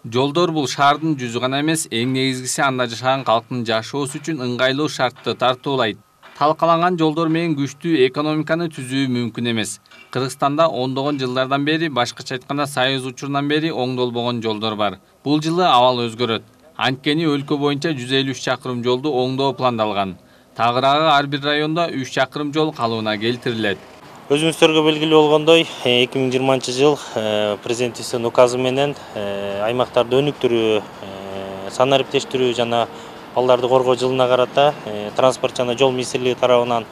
Жолдор бул шаардын жүзү гана эмес, эң негизгиси анда жашаган калктын жашоосу үчүн ыңгайлуу шартты тартуулайт. Талкаланган жолдор менен күчтүү экономиканы түзүү мүмкүн эмес. Кыргызстанда ондогон жылдардан бери, башкача айтканда Союз учурунан бери оңдолбогон жолдор бар. Бул жылы абал өзгөрөт. Анткени өлкө боюнча 153 чакырым жолду оңдоо пландалган. Тагыраагы ар бир райондо 3 чакырым жол калыбына келтирилет. Өзүңүздөргө белгилүү болгондой, 2020 жыл президентибиздин указы менен аймактарды өнүктүрүү, санариптештирүү жана балдарды коргоо жылына карата транспорт жана жол министрлиги тарабынан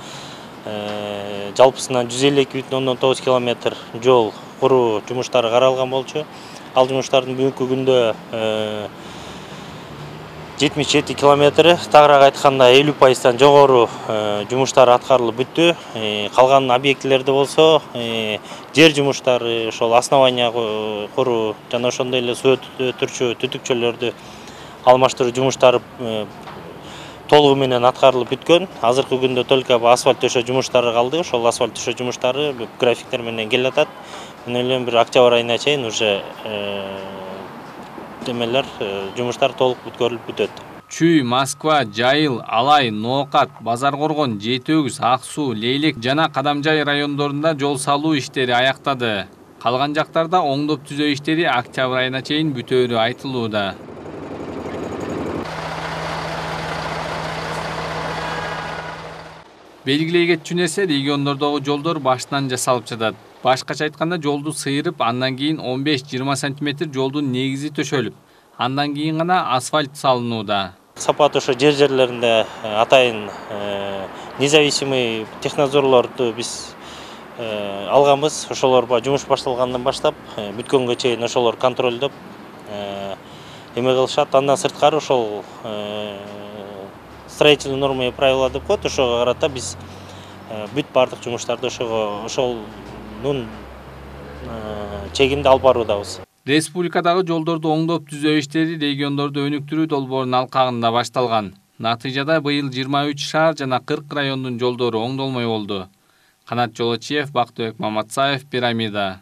жалпысынан 152,9 километр жол куруу жумуштары каралган болчу. Ал жумуштардын бүгүнкү күндө 77 километри, тагыраак айтканда 50%-тан жогору жумуштар аткарылып бүттү. Калган объектилерде болсо жер жумуштары, ошол основания куруу жана ошондой эле суу өтүрчү түтүкчөлөрдү алмаштыруу жумуштары толугу менен аткарылып бүткөн. Азыркы күндө только асфальт төшөө жумуштары калды. Ошол асфальт төшөө жумуштары графиктер менен келе атат. Мына эле бир октябрь айына чейин уже демелер жумуштар толук бүткөрүлүп бүтөт. Чүй, Москва, Жайыл, Алай, Ноокат, Базар Коргон, Жети Өгүз, Ак Суу, Лейлек жана Кадамжай райондорунда жол салуу иштери аяктады. Калган жактарда оңдоп түзөө иштери октябрь айына чейин бүтөөрү айтылууда. Белгилей кетчү нерсе, региондордогу жолдор баштан жасалып жатат. Башкача айтканда жолду сыйрып, андан кийин 15-20 см жолдун негизи төшөлүп, андан кийин гана асфальт салынууда. Сапат ошо жерлеринде атайын независимый технадзорлорду биз алганбыз. Ошолор жумуш башталгандан баштап бүткөнгө чейин ошолор контролдоп эме кылышат. Андан сырткары ошол строительные нормы и правила деп коет. Ошого карата биз бүт бардык жумуштарды ошолдун чегинде алып баруудабыз. Республикадагы жолдорду оңдоп түзөө иштери региондорду өнүктүрүү долбоорунун алкагында башталган. Натыйжада быйыл 23 шаар жана 40 райондун жолдору оңдолмой болду. Канат Жолочиев, Бактыбек Маматсаев, Пирамида.